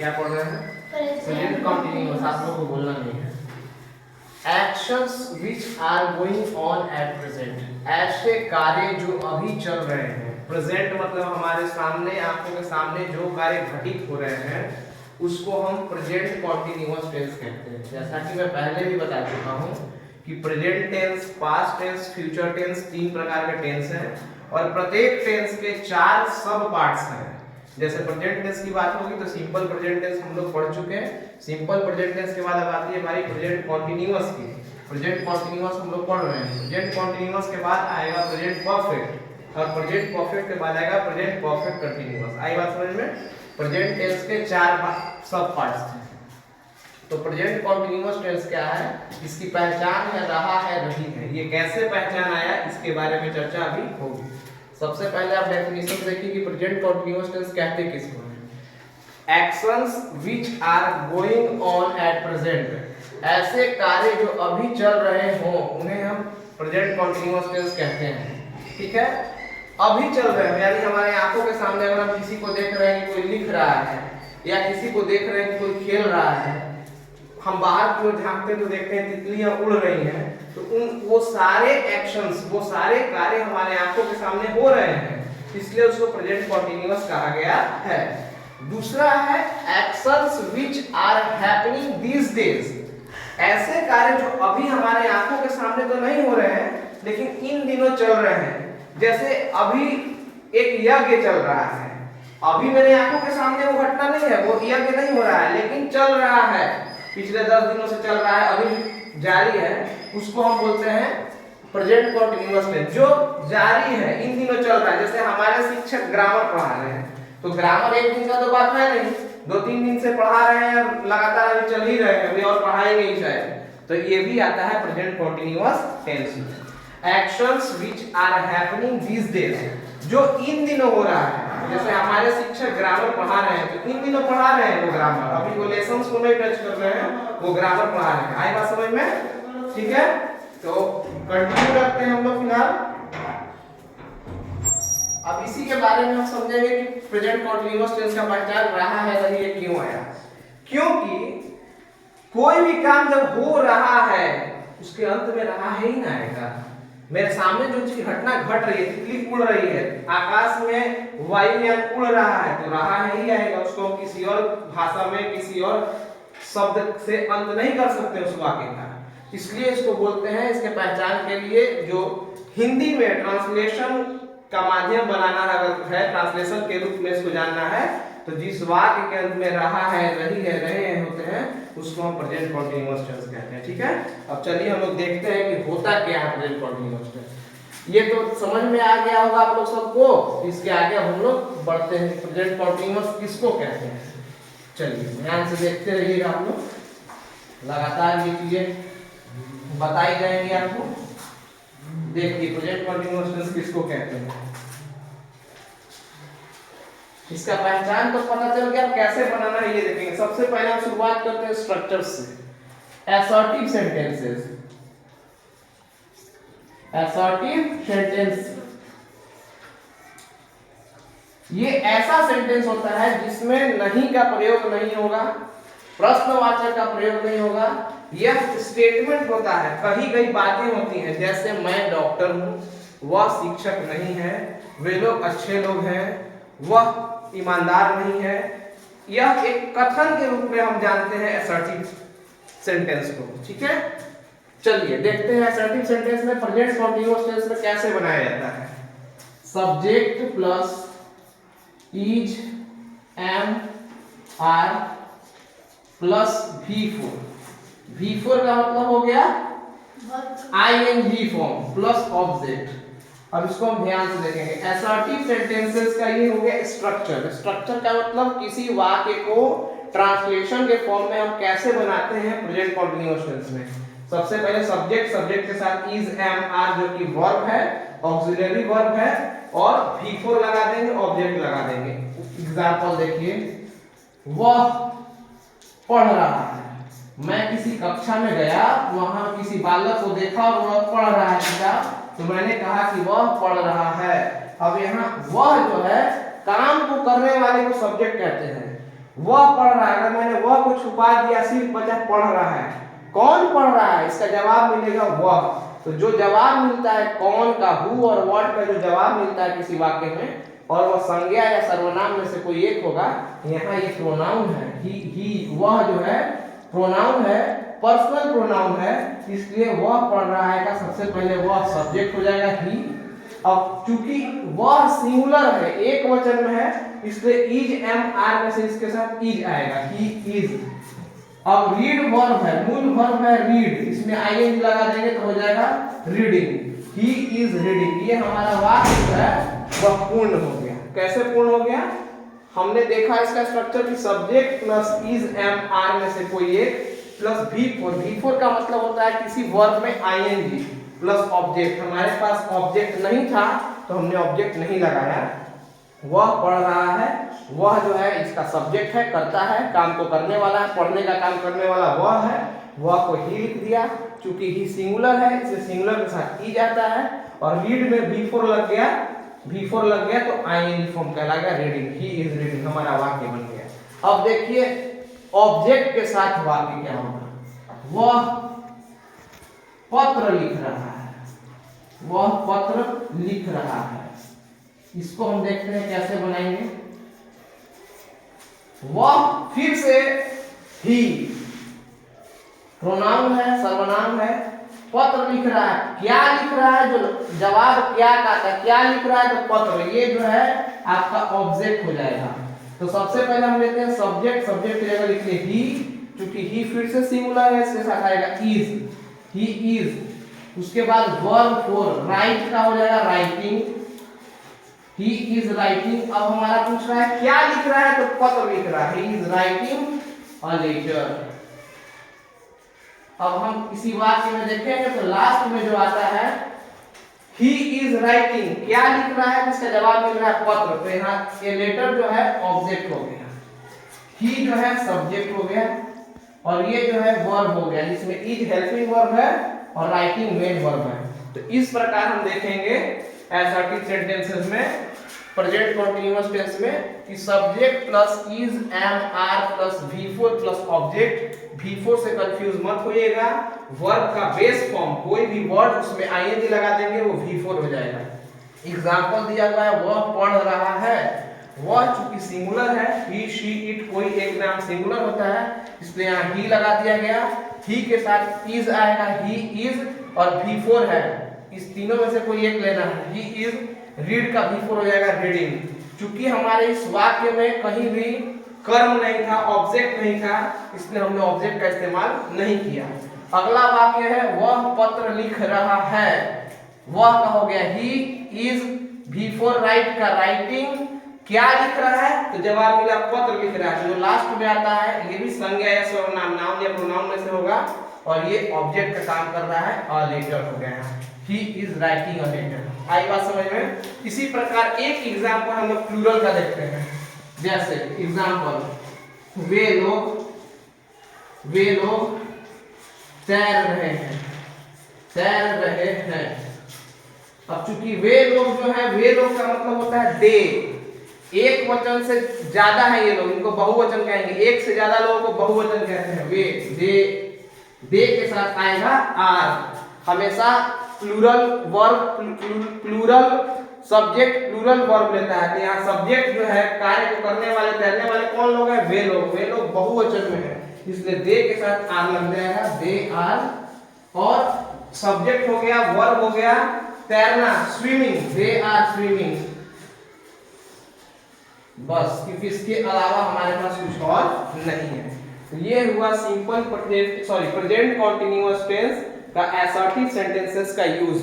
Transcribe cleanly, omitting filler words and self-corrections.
क्या पढ़ रहे हैं? प्रेजेंट कंटिन्यूअस, आप लोगों को बोलना नहीं है। Actions which are going on at present, ऐसे कार्य जो अभी चल रहे हैं। प्रेजेंट मतलब हमारे सामने, आंखों के सामने जो कार्य घटित हो रहे हैं उसको हम प्रेजेंट कंटिन्यूअस टेंस कहते हैं। जैसा कि मैं पहले भी बता चुका हूँ कि present tense, past tense, future tense, 3 प्रकार के टेंस हैं और प्रत्येक टेंस के 4 सब पार्ट्स हैं। जैसे प्रेजेंट टेंस की बात होगी तो सिंपल प्रेजेंट टेंस हम लोग पढ़ चुके हैं। सिंपल प्रेजेंट टेंस के बाद अब आती है हमारी प्रेजेंट कंटिन्यूअस की। प्रेजेंट कंटिन्यूअस हम लोग पढ़ रहे हैं। प्रेजेंट कंटिन्यूअस के बाद आएगा प्रेजेंट परफेक्ट और प्रेजेंट परफेक्ट के बाद आएगा प्रेजेंट परफेक्ट कंटिन्यूअस। आई बात समझ में? प्रेजेंट टेंस के 4 सब पार्ट्स हैं। तो प्रेजेंट कंटीन्यूअस टेंस क्या है, इसकी पहचान है रहा है, रही है। ये कैसे पहचान आया इसके बारे में चर्चा अभी होगी। सबसे पहले आप डेफिनेशन देखिए कि प्रेजेंट कंटीन्यूअस टेंस कहते किसको हैं। Actions which are going on at present, ऐसे कार्य जो अभी चल रहे हों उन्हें हम प्रेजेंट कंटीन्यूअस टेंस कहते हैं। ठीक है, अभी चल रहे हैं यानी हमारे आंखों के सामने अगर हम किसी को देख रहे हैं कि कोई लिख रहा है या किसी को देख रहे हैं कि कोई खेल रहा है, हम बाहर की ओर झांकते तो देखते हैं तितलियां उड़ रही हैं, तो वो सारे एक्शंस, वो सारे कार्य हमारे आंखों के सामने हो रहे हैं, इसलिए उसको प्रेजेंट कंटीन्यूअस कहा गया है। दूसरा है actions which are happening these days, ऐसे कार्य जो अभी हमारे आंखों के सामने तो नहीं हो रहे हैं लेकिन इन दिनों चल रहे हैं। जैसे अभी एक यज्ञ चल रहा है, अभी मेरे आंखों के सामने वो घटना नहीं है, वो यज्ञ नहीं हो रहा है लेकिन चल रहा है, पिछले 10 दिनों से चल रहा है, अभी जारी है, उसको हम बोलते हैं प्रेजेंट कंटीन्यूअस टेंस। जो जारी है, इन दिनों चल रहा है। जैसे हमारे शिक्षक ग्रामर पढ़ा रहे हैं तो ग्रामर एक दिन का तो बात है नहीं, 2-3 दिन से पढ़ा रहे हैं, लगातार अभी चल ही रहे हैं, अभी और पढ़ाएंगे ही शायद, तो ये भी आता है प्रेजेंट कंटीन्यूअस टेंस में। Actions which are happening these days, जो इन दिनों हो रहा है। जैसे हमारे शिक्षक ग्रामर पढ़ा रहे हैं तो इन दिनों पढ़ा रहे हैं वो ग्रामर, अभी वो लेसन्स को नहीं टच कर रहे हैं, वो ग्रामर पढ़ा रहे हैं। आई बात समझ में? ठीक है, तो कंटिन्यू करते हैं हम लोग फिलहाल। अब इसी के बारे में हम समझेंगे कि प्रेजेंट कंटीन्यूअस टेंस का पहचान रहा है, रही है, क्यों आया। क्योंकि कोई भी काम जब हो रहा है उसके अंत में रहा है ही ना आएगा। मेरे सामने जो चीज घटना घट रही है, तितली उड़ रही है, आकाश में वायुयान उड़ रहा है, तो रहा है ही आएगा। उसको हम किसी और भाषा में, किसी और शब्द से अंत नहीं कर सकते उस वाक्य का, इसलिए इसको बोलते हैं। इसके पहचान के लिए जो हिंदी में ट्रांसलेशन का माध्यम बनाना है, ट्रांसलेशन के रूप में इसको जानना है, तो जिस वाक्य के अंत में रहा है, रही है, रहे हैं होते हैं, उसको हम प्रेजेंट कंटीन्यूअस टेंस कहते हैं। ठीक है, अब चलिए हम लोग देखते हैं कि होता क्या है प्रेजेंट कंटीन्यूअस टेंस। ये तो समझ में आ गया होगा आप लोग सबको। इसके आगे हम लोग बढ़ते हैं, प्रेजेंट कंटीन्यूअस किसको कहते हैं। चलिए ध्यान से देखते रहिएगा, हम लोग लगातार ये चीजें बताई जाएंगी आपको। देखिए प्रेजेंट कंटीन्यूअस टेंस किसको कहते हैं, इसका पहचान तो पता चल गया, कैसे बनाना है ये देखेंगे। सबसे पहले हम शुरुआत करते हैं स्ट्रक्चर से। असर्टिव सेंटेंसेस, असर्टिव सेंटेंस ये ऐसा सेंटेंस होता है जिसमें नहीं का प्रयोग नहीं होगा, प्रश्नवाचक का प्रयोग नहीं होगा, यह स्टेटमेंट होता है, कही गई बातें होती हैं। जैसे मैं डॉक्टर हूं, वह शिक्षक नहीं है, वे लोग अच्छे लोग हैं, वह ईमानदार नहीं है। यह एक कथन के रूप में हम जानते हैं असर्टिव सेंटेंस को। ठीक है, चलिए देखते हैं असर्टिव सेंटेंस में प्रेजेंट कंटीन्यूअस टेंस में कैसे बनाया जाता है। Subject plus is, am, are plus V4, V4 का मतलब हो गया ing फॉर्म प्लस ऑब्जेक्ट। अब इसको हम ध्यान से देखेंगे। असर्टिव सेंटेंसेस का ये हो गया स्ट्रक्चर। स्ट्रक्चर का मतलब किसी वाक्य को ट्रांसलेशन के फॉर्म में हम कैसे बनाते हैं प्रेजेंट कंटीन्यूअस टेंस में। सबसे पहले सब्जेक्ट, सब्जेक्ट के साथ इज, एम, आर जो कि वर्ब है, ऑक्सिलरी वर्ब है, और V4 लगा देंगे, ऑब्जेक्ट लगा देंगे। एग्जांपल देखिए, वह पढ़ रहा है। मैं किसी कक्षा में गया, वहां किसी बालक को देखा और वह पढ़ रहा है किताब, तो मैंने कहा कि वह पढ़ रहा है। अब यहाँ वह जो है काम को करने वाले को सब्जेक्ट कहते हैं, वह पढ़ रहा है, अगर मैंने वह को छुपा दिया, सिर्फ बचा पढ़ रहा है, कौन पढ़ रहा है, इसका जवाब मिलेगा वह। तो जो जवाब मिलता है कौन का, हु और व्हाट का जो जवाब मिलता है किसी वाक्य में, और वह संज्ञा या सर्वनाम में से कोई एक होगा। यहाँ ये प्रोनाउन है, ही वह जो है प्रोनाउन है, पर्सनल प्रोनाउन है, इसलिए वह पढ़ रहा है का सबसे पहले वह सब्जेक्ट हो जाएगा ही। अब चूंकि वह सिंगुलर है, एक वचन में है, इसलिए इज एम आर में से इसके साथ इज आएगा, ही इज। अब रीड वर्ब है, मूल वर्ब है रीड, इसमें आईएनजी लगा देंगे तो हो जाएगा रीडिंग, ही इज रीडिंग। ये हमारा वाक्य जो है वह पूर्ण हो गया। कैसे पूर्ण हो गया? हमने देखा इसका स्ट्रक्चर कि subject plus is am are में से कोई एक प्लस V4 का मतलब होता है किसी वर्ब में आईएनजी प्लस ऑब्जेक्ट। हमारे पास ऑब्जेक्ट नहीं था तो हमने ऑब्जेक्ट नहीं लगाया। वह पढ़ रहा है, वह जो है इसका सब्जेक्ट है, करता है, काम को करने वाला है, पढ़ने का काम करने वाला वह है, वह को ही लिख दिया। चूंकि ही सिंगुलर है इसलिए सिंगुलर के साथ ई जाता है, और रीड में V4 लग गया तो आईएनजी फॉर्म कहलाएगा रीडिंग, ही इज रीडिंग, हमारा वाक्य बन गया। अब देखिए ऑब्जेक्ट के साथ वाक्य क्या होगा। वह पत्र लिख रहा है, वह पत्र लिख रहा है, इसको हम देखते हैं कैसे बनाएंगे। वह फिर से ही प्रोनाउन है, सर्वनाम है, पत्र लिख रहा है, क्या लिख रहा है, जो जवाब क्या का था, क्या लिख रहा है तो पत्र, ये जो है आपका ऑब्जेक्ट हो जाएगा। तो सबसे पहले हम लेते हैं सब्जेक्ट, सब्जेक्ट की जगह लिखते हैं ही, क्योंकि ही फिर से सिंगुलर है, इसके साथ आएगा इज, ही इज। उसके बाद वर्ब फॉर राइट का हो जाएगा राइटिंग, ही इज राइटिंग। अब हमारा पूछ रहा है क्या लिख रहा है तो पत्र लिख रहा है, he is writing a letter. अब हम इसी वाक्य में देखेंगे तो लास्ट में जो आता है ही इज राइटिंग, क्या लिख रहा है, इसका जवाब मिल रहा है पत्र। तो यहाँ ये लेटर जो है ऑब्जेक्ट हो गया, ही जो है सब्जेक्ट हो गया, और ये जो है वर्ब हो गया, जिसमें इज हेल्पिंग वर्ब है और राइटिंग मेन वर्ब है। तो इस प्रकार हम देखेंगे असर्टिव सेंटेंसेस में, प्रेजेंट कंटीन्यूअस टेंस में, कि subject plus is am are plus V4 plus object. V4 से कंफ्यूज मत होइएगा, वर्ब का बेस फॉर्म कोई भी वर्ड उसमें आईएनजी लगा देंगे वो V4 हो जाएगा। एग्जांपल दिया हुआ है वह पढ़ रहा है, वह चूंकि सिंगुलर है, ही शी इट कोई एक नाम सिंगुलर होता है, इसलिए यहाँ ही लगा दिया गया, ही के साथ इज आएगा, ही इज, और V4 है, इस तीनों में से कोई एक लेना है, ही इज। रीड का V4 हो जाएगा रीडिंग। चूंकि हमारे इस वाक्य में कहीं भी कर्म नहीं था, ऑब्जेक्ट नहीं था, इसलिए हमने ऑब्जेक्ट का इस्तेमाल नहीं किया। अगला वाक्य है वह पत्र लिख रहा है, वह का हो गया ही इज, V4 राइट का राइटिंग, क्या लिख रहा है तो जवाब मिला पत्र लिख रहा है। जो लास्ट में आता है ये भी संज्ञा या सर्वनाम, नाउन या प्रोनाउन में से होगा, और ये ऑब्जेक्ट का काम कर रहा है, अ लेटर हो गया है, he is writing a letter. आई बात समझ में? इसी प्रकार एक एग्जांपल हम लोग प्लूरल का देखते हैं। जैसे एग्जांपल, वे लोग तैर रहे हैं। अब चूंकि वे लोग जो है, वे लोग का मतलब होता है दे, एक वचन से ज्यादा है ये लोग, इनको बहुवचन कहेंगे, एक से ज्यादा लोगों को बहुवचन कहते हैं। वे, दे के साथ आएगा आर। हमेशा plural verb, plural subject plural verb लेता है। तो यहाँ सब्जेक्ट जो है कार्य को करने वाले, तैरने वाले कौन लोग हैं? वे लोग बहुवचन में है, इसलिए दे के साथ आर लग जाएगा, दे आर। और सब्जेक्ट हो गया, वर्ब हो गया तैरना, स्विमिंग, दे आर स्विमिंग। बस, क्योंकि इसके अलावा हमारे पास कुछ और नहीं है। तो ये हुआ सिंपल प्रेजेंट कंटीन्यूअस टेंस का असर्टिव सेंटेंसेस का यूज।